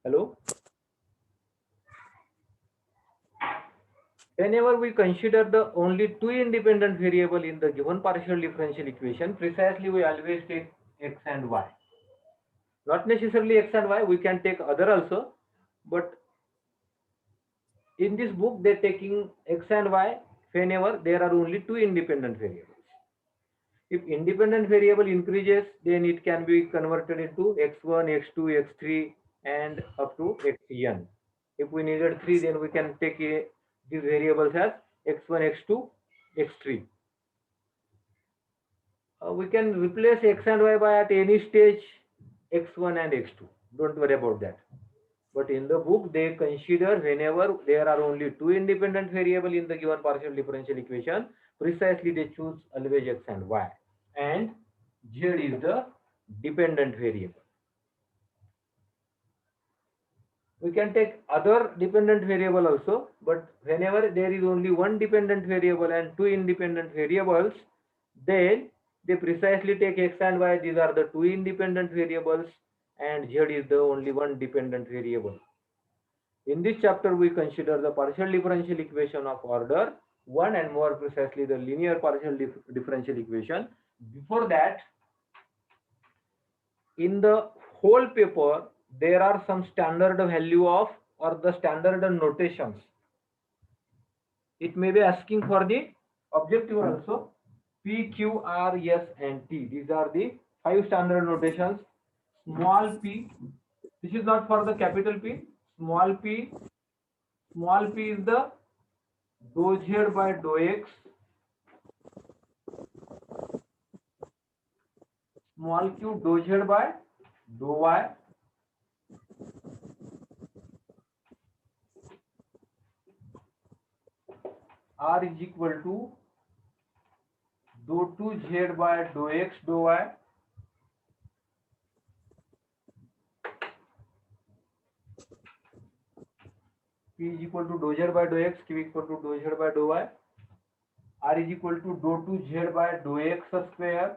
Hello? Whenever we consider the only two independent variable in the given partial differential equation, precisely we always take x and y. Not necessarily x and y, we can take other also, but in this book they're taking x and y whenever there are only two independent variables. If independent variable increases, then it can be converted into x1, x2, x3 and up to xn. If we needed 3, then we can take these variables as x1, x2, x3. We can replace x and y by at any stage x1 and x2. Don't worry about that. But in the book, they consider whenever there are only two independent variable in the given partial differential equation, precisely they choose always x and y. And z is the dependent variable. We can take other dependent variable also, but whenever there is only one dependent variable and two independent variables, then they precisely take x and y. These are the two independent variables, and z is the only one dependent variable. In this chapter, we consider the partial differential equation of order 1 and more precisely the linear partial differential equation. Before that, in the whole paper, there are some standard value of or the standard notations. It may be asking for the objective also. P, Q, R, S and T. These are the 5 standard notations. Small p, this is not for the capital P. Small p is the dou z by dou x. Small q dou z by dou y. R is equal to dou 2 z by dou x dou y. P is equal to dou z by dou x, Q is equal to dou z by dou y. R is equal to dou 2 z by dou x square.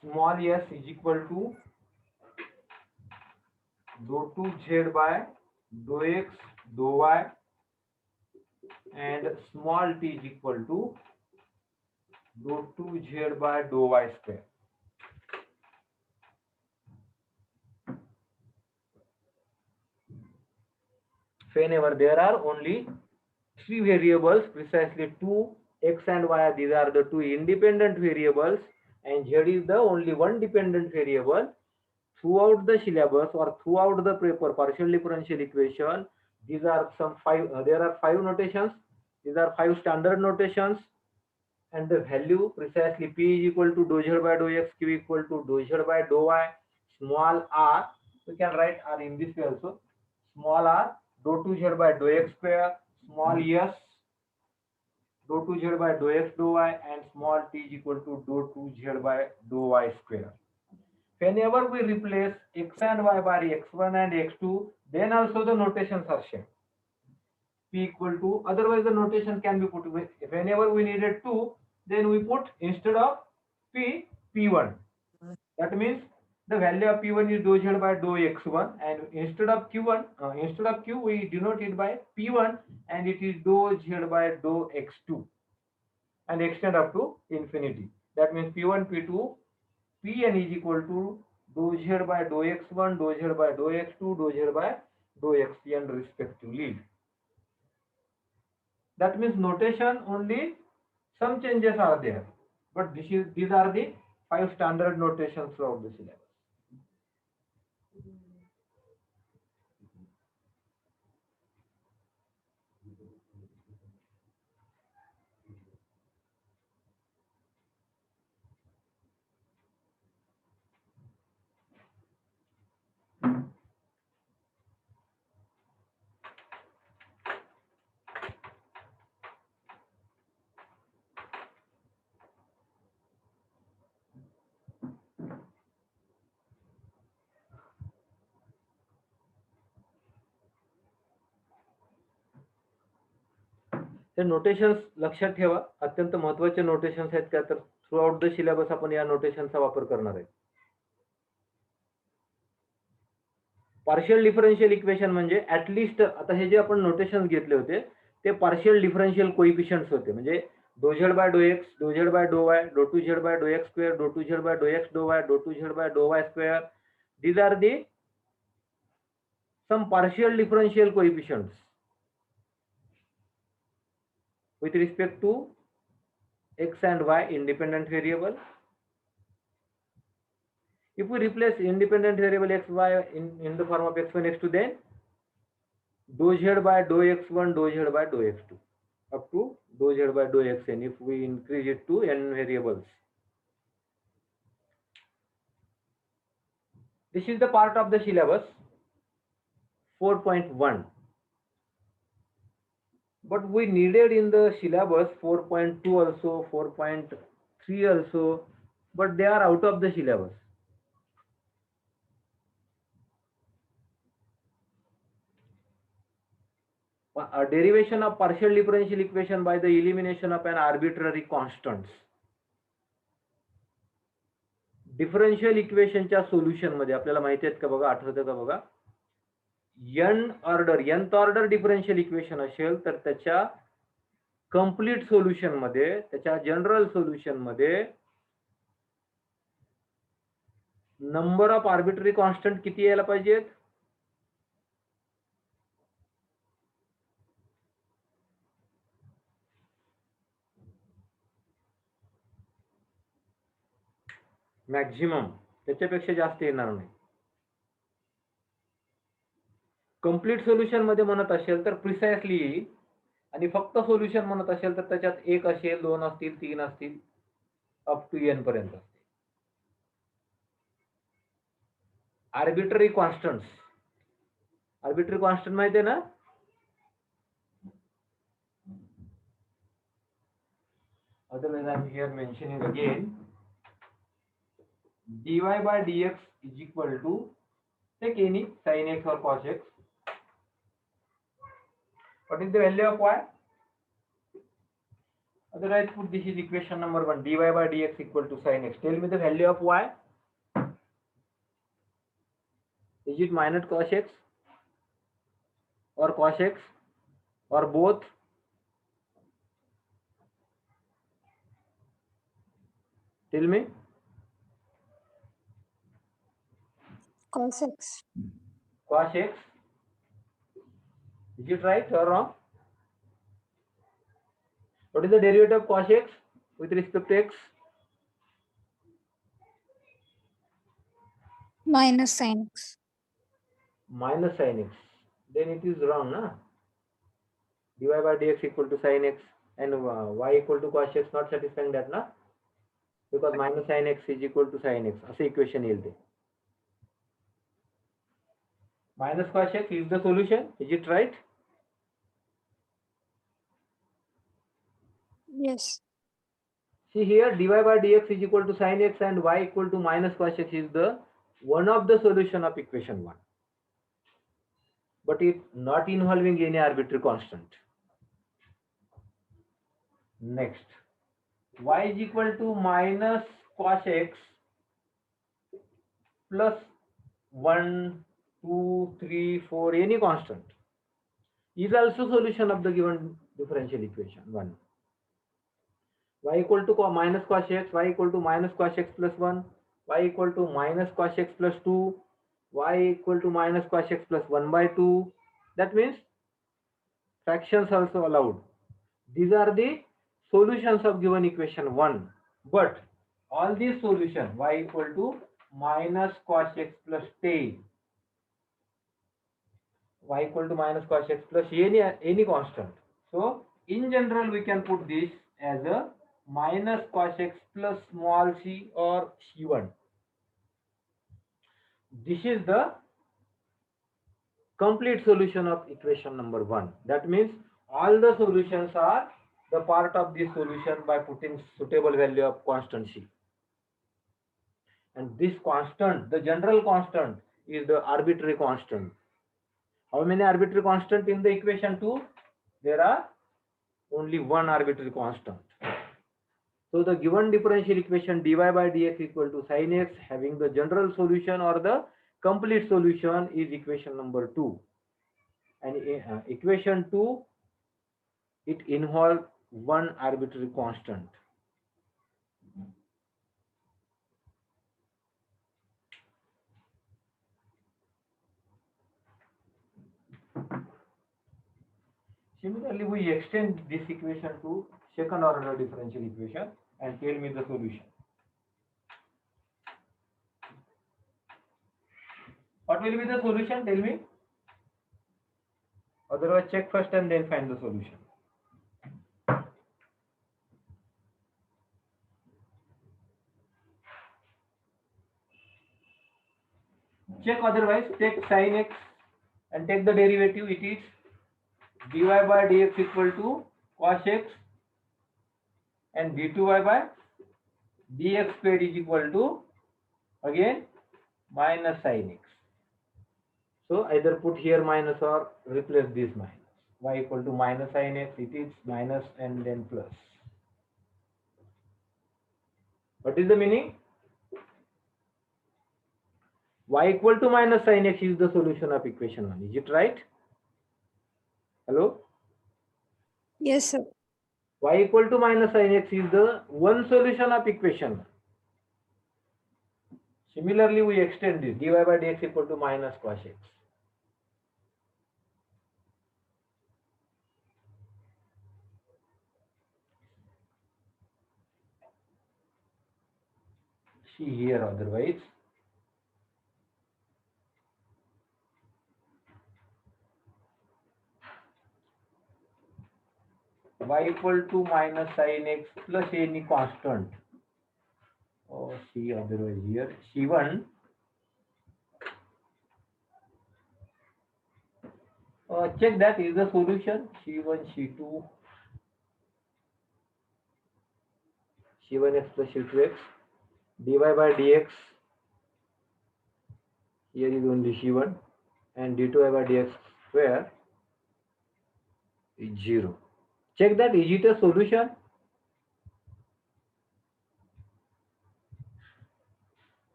Small s is equal to dou 2 z by dou x dou y, and small t is equal to dou 2 z by dou y square. Whenever there are only three variables, precisely two x and y, these are the two independent variables, and z is the only one dependent variable. Throughout the syllabus or throughout the paper partial differential equation, these are some five, there are 5 notations. These are 5 standard notations, and the value precisely p is equal to dou z by dou x, q equal to dou z by dou y. Small r, we can write r in this way also. Small r dou 2 z by dou x square. Small s dou 2 z by dou x dou y, and small t is equal to dou 2 z by dou y square. Whenever we replace x and y by x1 and x2, then also the notations are same. P equal to, otherwise the notation can be put with, whenever we needed 2, then we put instead of p, p1. That means the value of p1 is dou z by dou x1, and instead of q1, instead of q, we denote it by p1, and it is dou z by dou x2, and extend up to infinity. That means p1, p2, pn is equal to dou z by dou x1, dou z by dou x2, dou z by dou xn respectively. That means notation only some changes are there, but these are the 5 standard notations throughout the syllabus. ते notations लक्षात ठेवा, अत्यंत महत्त्वाचे notations आहेत का, तर through out the syllabus आपण या नोटेशनचा वापर करणार आहे. पार्शियल डिफरन्शियल इक्वेशन म्हणजे ऍटलिस्ट आता हे जे आपण नोटेशन घेतले होते ते पार्शियल डिफरन्शियल कोइफिशियंट्स होते, म्हणजे do z by do x, do z by do y, do two z by do x square, do two z by do x do y, do two z by do y square. These are the some partial differential coefficients with respect to x and y independent variable. If we replace independent variable x, y in the form of x1, x2, then dou z by dou x1, dou z by dou x2, up to dou z by dou xn if we increase it to n variables. This is the part of the syllabus 4.1. But we needed in the syllabus 4.2 also, 4.3 also, but they are out of the syllabus. A derivation of partial differential equation by the elimination of an arbitrary constants. Differential इक्वेशनच्या solution मध्ये आपल्याला माहिती आहेत का बघा, आठवतं का बघा, nth ऑर्डर डिफरन्शियल इक्वेशन असेल तर त्याच्या कंप्लीट सोल्युशन मध्ये, त्याच्या जनरल सोल्युशन मध्ये नंबर ऑफ आर्बिट्ररी कॉन्स्टंट किती यायला पाहिजेत? मॅक्झिमम, त्याच्यापेक्षा जास्त येणार नाही. कंप्लीट सोल्युशन मध्ये म्हणत असेल तर प्रिसाइसली येईल, आणि फक्त सोल्युशन म्हणत असेल तर त्याच्यात एक असेल, दोन असतील, तीन असतील, अप टू एन पर्यंत. आर्बिट्ररी कॉन्स्टंट्स, आर्बिट्ररी कॉन्स्टंट माहिती आहे ना? Otherwise I am here mentioning again, dy by dx is equal to, take any sin x or cos x. What is the value of y? Otherwise put this is equation number 1, dy by dx equal to sin x. Tell me the value of y. Is it minus cos x or cos x or both? Tell me. Cos x. Cos x. Is it right or wrong? What is the derivative of cos x with respect to x? Minus sin x. Minus sin x. Then it is wrong, na? dy by dx equal to sin x and y equal to cos x, not satisfying that, na? Because minus sin x is equal to sin x. असे equation येईल ते. Minus cos x is the solution. Is it right? Yes. See here, dy by dx is equal to sin x and y equal to minus cos x is the one of the solution of equation 1. But it not involving any arbitrary constant. Next, y is equal to minus cos x plus 1, 2, 3, 4, any constant is also solution of the given differential equation 1. Y equal to minus cos x, y equal to minus cos x plus 1, y equal to minus cos x plus 2, y equal to minus cos x plus 1 by 2. That means fractions also allowed. These are the solutions of given equation 1. But all these solution, y equal to minus cos x plus 10, y equal to minus cos x plus any constant. So in general we can put this as a minus cos x plus small c or c1. This is the complete solution of equation number 1. That means all the solutions are the part of this solution by putting suitable value of constant c. And this constant, the general constant, is the arbitrary constant. How many arbitrary constant in the equation 2? There are only one arbitrary constant. So the given differential equation dy by dx equal to sin x having the general solution or the complete solution is equation number 2. And equation 2, it involves one arbitrary constant. Similarly, we extend this equation to second order differential equation and tell me the solution. What will be the solution? Tell me. Otherwise, check first and then find the solution. Check otherwise, take sin x and take the derivative. It is dy by dx equal to cos x and d2y by dx square is equal to again minus sin x. So either put here minus or replace this minus. Y equal to minus sin x, it is minus and then plus. What is the meaning? Y equal to minus sin x is the solution of equation 1. Is it right? Hello? Yes, sir. Y equal to minus sin x is the one solution of equation 1. Similarly, we extend this dy by dx equal to minus cos x. See here otherwise. Y equal to minus sin x plus any constant. Or see otherwise here. C1. Check that is the solution. C1, C2. C1x plus C2x. Dy by dx. Here is only C1. And d2y by dx square is 0. Check that, is it a solution?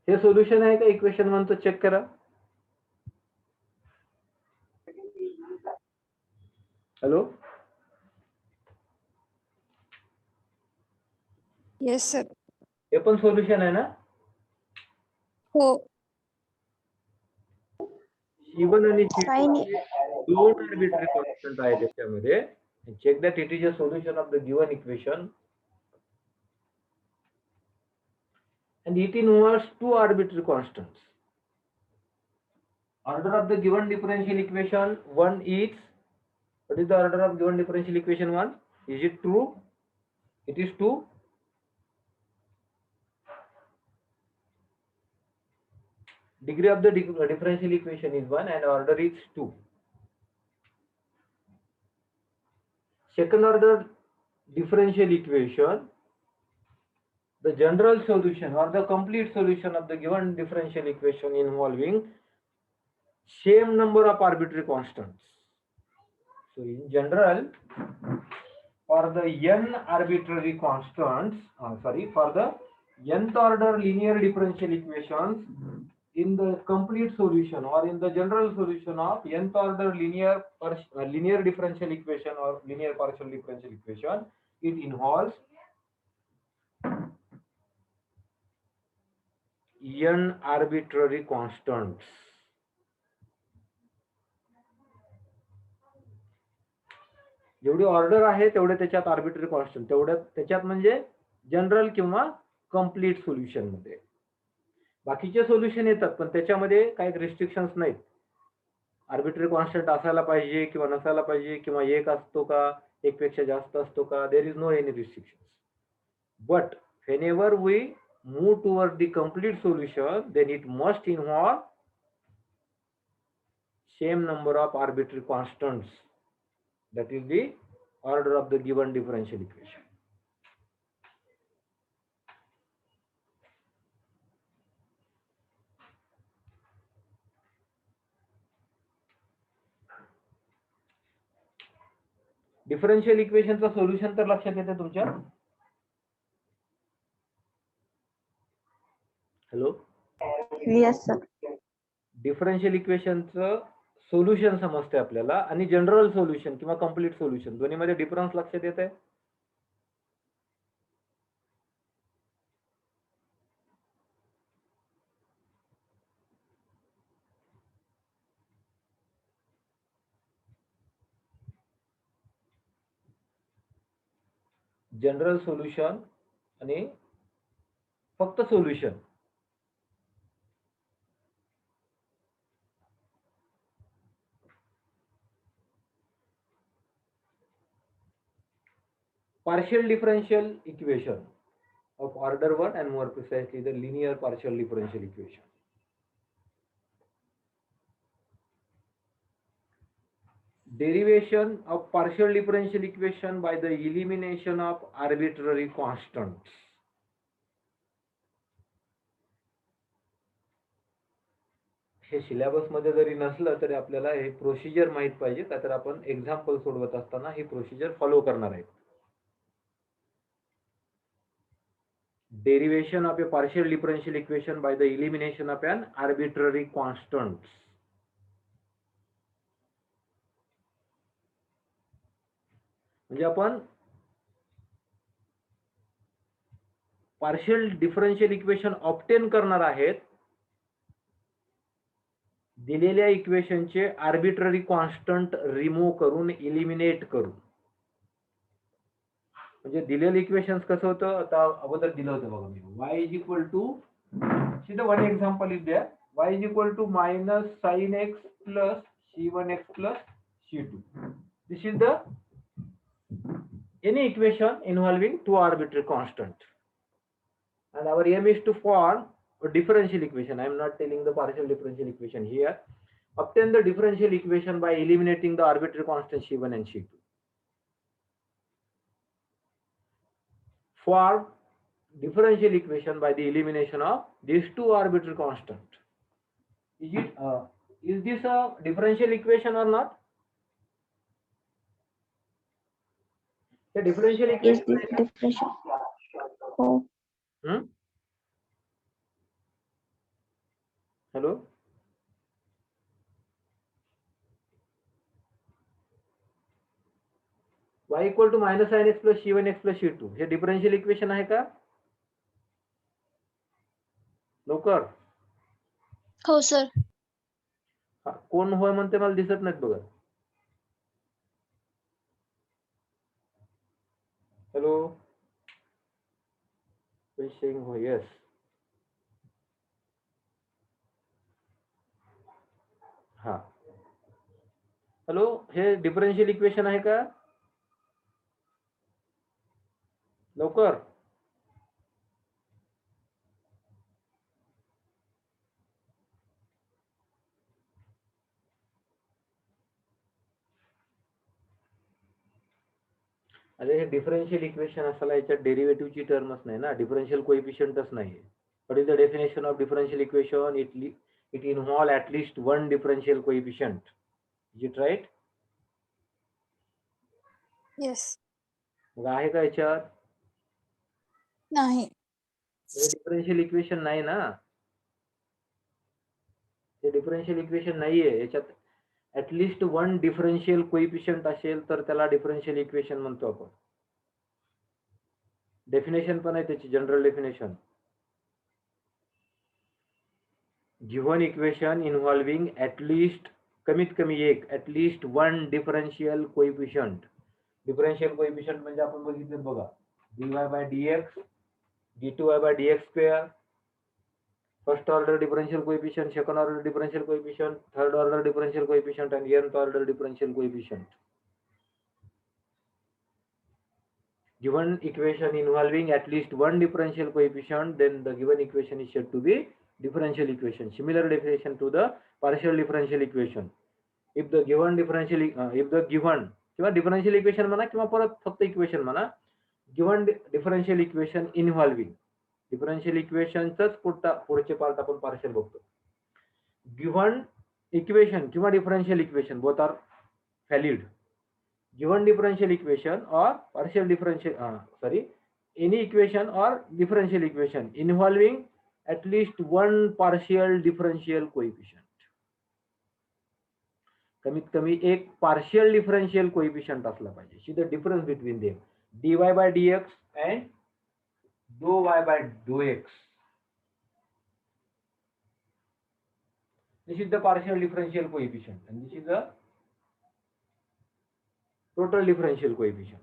हे solution आहे का equation 1 तो check करा. Hello. Yes, sir. हे पण solution आहे ना. हो. C1 आणि काही C2 नाही. दोन आर्बिट्ररी कॉन्स्टंट आहे त्याच्यामध्ये. Check that it is a solution of the given equation and it involves two arbitrary constants. Order of the given differential equation 1 is, what is the order of given differential equation 1? Is it true? It is 2. Degree of the differential equation is 1 and order is 2. Second order differential equation, the general solution or the complete solution of the given differential equation involving same number of arbitrary constants. So in general, for the n arbitrary constants, for the nth order linear differential equations, in the complete solution or in the general solution of nth order linear differential equation or linear partial differential equation, it involves n arbitrary constants. जेवढी order आहे तेवढे त्याच्यात arbitrary constant, तेवढ्यात त्याच्यात म्हणजे general किंवा complete solution मध्ये. बाकीचे सोल्युशन येतात पण त्याच्यामध्ये काही रिस्ट्रिक्शन्स नाहीत. आर्बिट्ररी कॉन्स्टंट असायला पाहिजे किंवा नसायला पाहिजे किंवा एक असतो का, एक पेक्षा जास्त असतो का, there is no any restrictions. But whenever we move toward the complete solution, then it must involve same number of arbitrary constants. That is the order of the given differential equation. Differential इक्वेशनचं solution तर लक्षात येते तुमच्या? Hello, Yes, sir. Differential इक्वेशनचं solution समजते आपल्याला आणि general solution किंवा कम्प्लीट सोल्युशन दोन्हीमध्ये डिफरन्स लक्षात येत आहे? जनरल सोल्युशन आणि फक्त solution. Partial differential equation of order 1 and more precisely the linear partial differential equation. Derivation of partial differential equation by the elimination of arbitrary constants. हे syllabus मध्ये जरी नसलं तरी आपल्याला हे प्रोसिजर माहित पाहिजे, तर आपण एक्झाम्पल सोडवत असताना ही प्रोसिजर फॉलो करणार आहे. Derivation of a partial differential equation by the elimination of an arbitrary constant. म्हणजे आपण पार्शियल डिफरन्शियल इक्वेशन ऑब्टेन करणार आहेत दिलेल्या इक्वेशनचे आर्बिट्ररी कॉन्स्टंट रिमूव्ह करून इलिमिनेट करून. म्हणजे दिलेलं इक्वेशन्स कसं होतं, आता अगोदर दिलं होतं बघा मी, y इज इक्वल टू, सीधा वन एक्झाम्पल इज द्या, y is equal to minus sine x plus c1x plus c2. This is the any equation involving two arbitrary constant, and our aim is to form a differential equation. I am not telling the partial differential equation here. Obtain the differential equation by eliminating the arbitrary constant c1 and c2. Form differential equation by the elimination of these two arbitrary constants. Is this a differential equation or not? The differential Is equation. this differential? Oh, Hello. Y equal to minus sine x plus c1x plus c2 हे differential equation आहे का? लवकर. हो sir. कोण होय म्हणते मला दिसत नाहीत बघा. हॅलो, saying हो, yes. हा, हॅलो, हे डिफरन्शियल इक्वेशन आहे का? लवकर. अरे हे डिफरन्शियल इक्वेशन असायला याच्यात डेरिव्हेटिव्हची टर्मच नाही ना, डिफरन्शियल कोएफिशियंटच नाही. What is the definition of differential equation? It involve at least one differential coefficient. Is it right? Yes. मग आहे का याच्यात? नाही. डिफरन्शियल इक्वेशन नाही ना, हे डिफरन्शियल इक्वेशन नाहीये. याच्यात ऍटलिस्ट वन डिफरन्शियल कोएफिशियंट असेल तर त्याला डिफरन्शियल इक्वेशन म्हणतो आपण. डेफिनेशन पण आहे त्याची, general definition. Given equation involving at least, कमीत कमी एक, at least one differential coefficient. Differential coefficient म्हणजे आपण बघितलं बघा, dy by dx, d2y by dx square, first order differential coefficient, second order differential coefficient, third order differential coefficient and nth order differential coefficient. Given equation involving at least one differential coefficient, then the given equation is said to be differential equation. Similar definition to the partial differential equation. If the given differential, if the given किंवा differential equation म्हणा किंवा परत फक्त equation म्हणा, given differential equation involving, differential equation चंच पुढचे part आपण partial बघतो. Given equation किंवा differential equation both are valid. given differential equation or partial differential, any equation or differential equation involving at least one partial differential coefficient. कमीत कमी एक partial differential coefficient असला पाहिजे. See the difference between them. dy by dx and dou y by dou x. This is the partial differential coefficient and this is the total differential coefficient.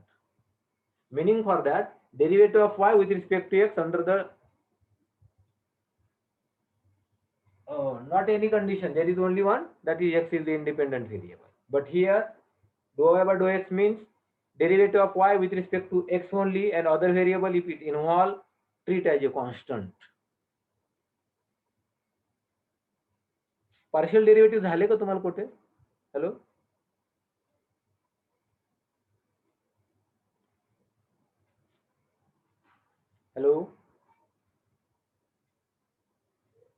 Meaning for that, derivative of y with respect to x under the not any condition, there is only one, that is x is the independent variable. But here dou y by dou x means derivative of y with respect to x only and other variable if it involve treat as a constant. Partial derivative झाले का तुम्हाला कुठे? Hello? Hello?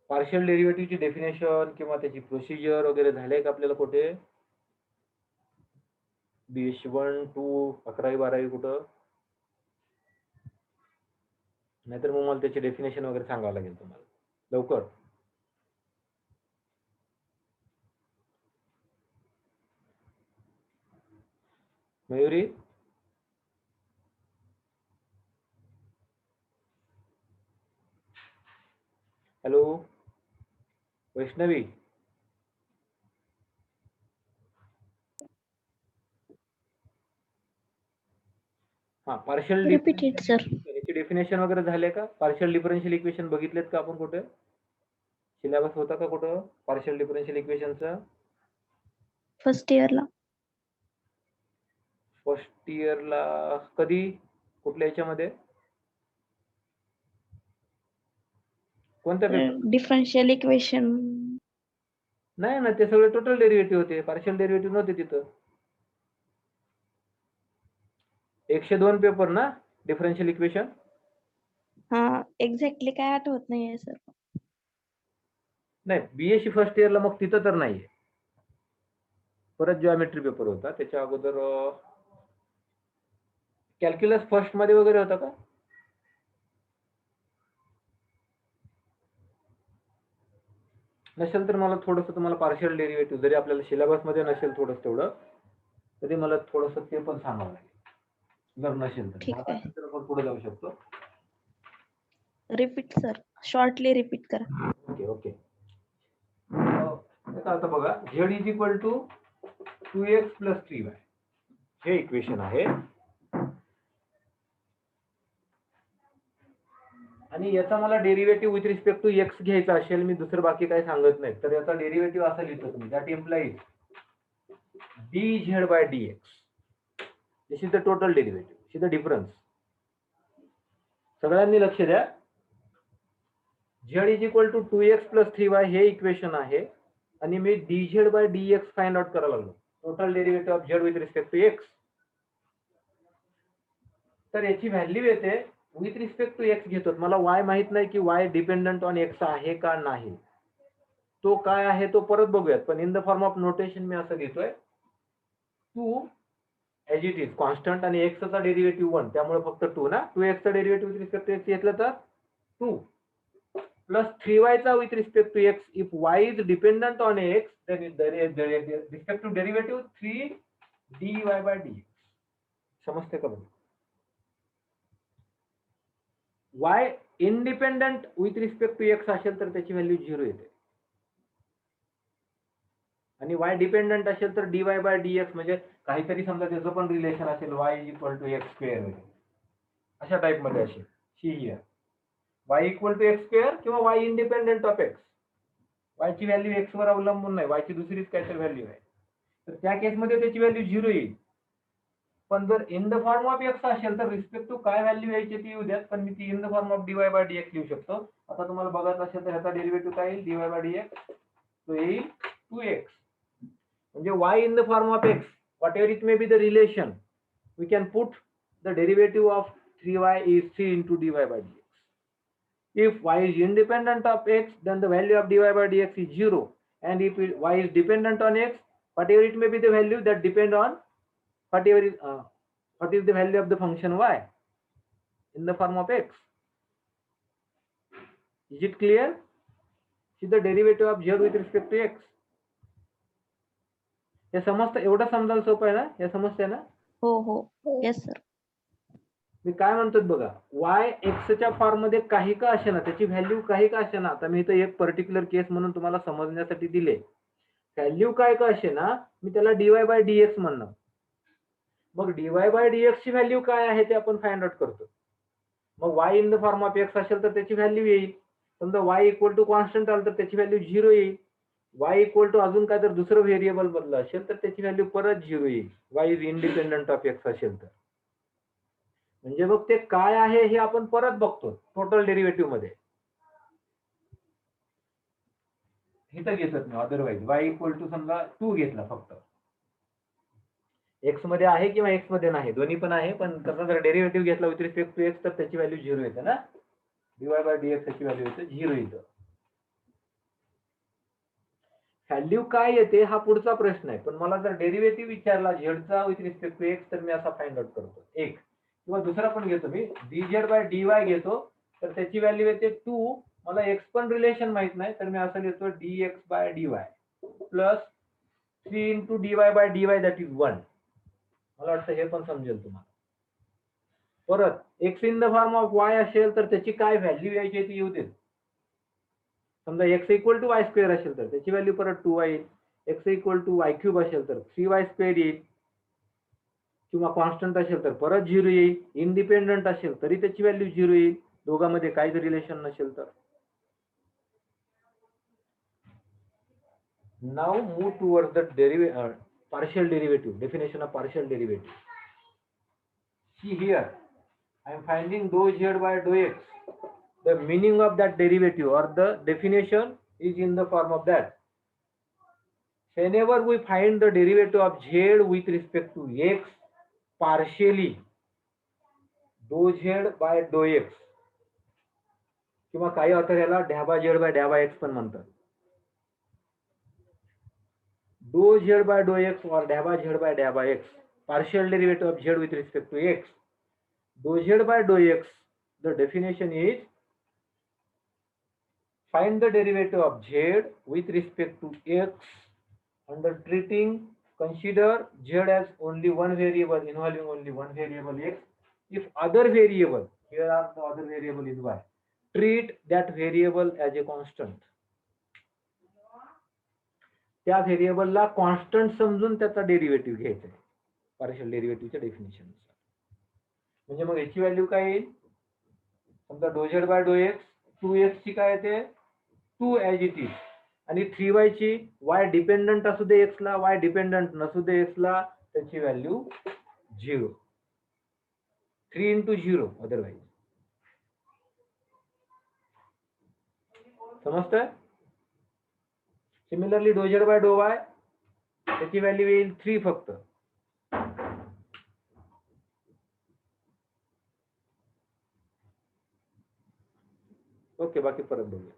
Partial डेरिव्हेटिव्हची definition किंवा त्याची procedure वगैरे झाले का आपल्याला कुठे? BSc 1, 2, 11वी 12वी कुठं? नाहीतर मग मला त्याची डेफिनेशन वगैरे सांगावं लागेल तुम्हाला लवकर. मयुरी, हॅलो, वैष्णवी, हा पार्शियल Repeat it, sir. याची डेफिनेशन वगैरे झाले का? पार्शियल डिफरन्शियल इक्वेशन बघितलेत का आपण कुठे? सिलेबस होता का कुठं पार्शियल डिफरन्शियल इक्वेशनचा? फर्स्ट इयरला. फर्स्ट इयरला कधी? कुठल्या याच्यामध्ये? कोणत्या पेपर? Differential equation. नाही ना, ते सगळे टोटल डेरिव्हेटिव्ह होते, पार्शियल डेरिव्हेटिव्ह नव्हते तिथं. 102 पेपर ना डिफरन्शियल इक्वेशन? हा, एक्झॅक्टली काय आठवत नाहीये सर. नाही, BSc फर्स्ट इयरला मग तिथं तर नाहीये. परत जिओमेट्री पेपर होता, त्याच्या अगोदर कॅल्क्युलस फर्स्ट मध्ये वगैरे होता का? नसेल तर मला थोडंसं तुम्हाला पार्शियल डेरिव्हेटिव्ह जरी आपल्याला सिलेबस मध्ये नसेल थोडंसं तेवढं, तरी मला थोडंसं ते पण सांगावं लागेल जर नसेल तर. ठीक आहे. तर आपण पुढे जाऊ शकतो. रिपीट सर, शॉर्टली रिपीट करा. ओके. आता बघा, z is equal to 2x plus 3y हे इक्वेशन आहे आणि याचा मला derivative with respect to x घ्यायचा असेल, मी दुसरं बाकी काही सांगत नाही, तर याचा डेरिव्हेटिव्ह असं लिहितो तुम्ही, that implies dz by dx. This is the total derivative, this is the difference. सगळ्यांनी लक्ष द्या. z is equal to 2x plus 3y हे इक्वेशन आहे आणि मी dz by dx find out करायला लागलो, total derivative of z with respect to x. तर याची व्हॅल्यू येते विथ रिस्पेक्ट टू x घेतो. मला y माहित नाही की y डिपेंडंट ऑन x आहे का नाही, तो काय आहे तो परत बघूयात, पण in the form of notation मी असं घेतोय 2 एज इट इज कॉन्स्टंट आणि x चा डेरिव्हेटिव्ह 1, त्यामुळे फक्त 2 ना. 2x चा derivative with respect to x घेतलं तर 2 प्लस 3y चा with respect to x. If y is dependent on x then respect to derivative 3 dy by dx. समजते का? y independent with respect to x असेल तर त्याची value 0 येते आणि y डिपेंडंट असेल तर dy by dx म्हणजे काहीतरी समजा त्याचं पण रिलेशन असेल y is equal to x square वगैरे अशा टाइप मध्ये असेल. See here y equal to x square किंवा y independent of x. y ची व्हॅल्यू x वर अवलंबून नाही, y ची दुसरीच काहीतरी व्हॅल्यू आहे, तर त्या केसमध्ये त्याची व्हॅल्यू 0 येईल. पण जर इन द फॉर्म ऑफ x असेल तर रिस्पेक्ट टू काय व्हॅल्यू यायची ती येऊ द्यात, पण मी ती इन the form of dy by dx लिहू शकतो. आता तुम्हाला बघायचं असेल तर ह्याचा डेरिव्हेटिव्ह काय येईल dy by dx, तो येईल 2x. म्हणजे y in the form of x, whatever it may be the relation, we can put the derivative of 3y is 3 into dy by dx. If y is independent of x, then the value of dy by dx is 0, and if y is dependent on x, whatever it may be the value that depend on, what is the value of the function y in the form of x? Is it clear? See the derivative of z with respect to x. हे समजतं, एवढं समजायला सोपं आहे ना, हे समजतंय ना? हो हो येस सर. मी काय म्हणतो बघा, y एक्सच्या फॉर्म मध्ये काही का असे ना, त्याची व्हॅल्यू काही का असे ना, आता मी इथं एक पर्टिक्युलर केस म्हणून तुम्हाला समजण्यासाठी दिले. व्हॅल्यू काय का असे ना, मी त्याला dy/dx म्हणणार. मग dy/dx ची व्हॅल्यू काय आहे ते आपण फाइंड आउट करतो. मग y in the form of x असेल तर त्याची व्हॅल्यू येईल. समजा y इक्वल टू कॉन्स्टंट आलं तर त्याची व्हॅल्यू 0 येईल. y इक्वल टू अजून काय तर दुसरं व्हेरिएबल बदललं असेल तर त्याची व्हॅल्यू परत 0 येईल. y is independent of x असेल तर. म्हणजे मग ते काय आहे हे आपण परत बघतो टोटल डेरिव्हेटिव्ह मध्ये. इथं घेतात मी अदरवाईज y इक्वल टू समजा 2 घेतला फक्त. x मध्ये आहे किंवा x मध्ये नाही, दोन्ही पण आहे, पण तसं जर डेरिव्हेटिव्ह घेतला विथ रिस्पेक्ट टू x तर त्याची व्हॅल्यू 0 येते ना. dy/dx ची व्हॅल्यू येते 0 येतं. व्हॅल्यू काय येते हा पुढचा प्रश्न आहे, पण मला जर डेरिव्हेटिव्ह विचारला z चा विथ रिस्पेक्ट टू x तर मी असा फाइंड आउट करतो. एक किंवा दुसरा पण घेतो मी, dz/dy घेतो तर त्याची व्हॅल्यू येते 2. मला x पण रिलेशन माहित नाही तर मी असं लिहितो dx/dy plus 3 into dy/dy that is 1. मला वाटतं हे पण समजेल तुम्हाला. परत x in the form of y असेल तर त्याची काय व्हॅल्यू यायची ती येऊ देत. समजा x इक्वल टू y² असेल तर त्याची व्हॅल्यू परत 2y येईल. x इक्वल टू y³ असेल तर 3y² येईल. किंवा कॉन्स्टंट असेल तर परत 0 येईल. इंडिपेंडंट असेल तरी त्याची व्हॅल्यू 0 येईल, दोघांमध्ये काहीच रिलेशन नसेल तर. Now move towards the partial derivative, definition of partial derivative. See here, I am finding dou z by dou x. The meaning of that derivative or the definition is in the form of that. Whenever we find the derivative of z with respect to x partially, dou z by dou x किंवा काही author याला ढॅबा z by ढॅबा x पण म्हणतात. dou z by dou x or ढॅबा z by ढॅबा x, partial derivative of z with respect to x. Dou z by dou x, the definition is find the derivative of z with respect to x under treating, consider z as only one variable involving only one variable x. If other variable, here are the other variable is y, treat that variable as a constant. त्या व्हेरिएबलला constant समजून त्याचा derivative घ्यायचा आहे partial डेरिव्हेटिव्हच्या definition नुसार. म्हणजे मग याची value काय येईल, समजा dou z by dou x, 2x ची काय येते 2 ॲज इट इज, आणि 3y ची y डिपेंडंट असू दे x ला, y डिपेंडंट नसू दे x ला, त्याची व्हॅल्यू 0. 3 into 0 otherwise. समजतंय? Similarly dou z by dou y त्याची व्हॅल्यू येईल 3 फक्त. ओके, बाकी परत बघूया.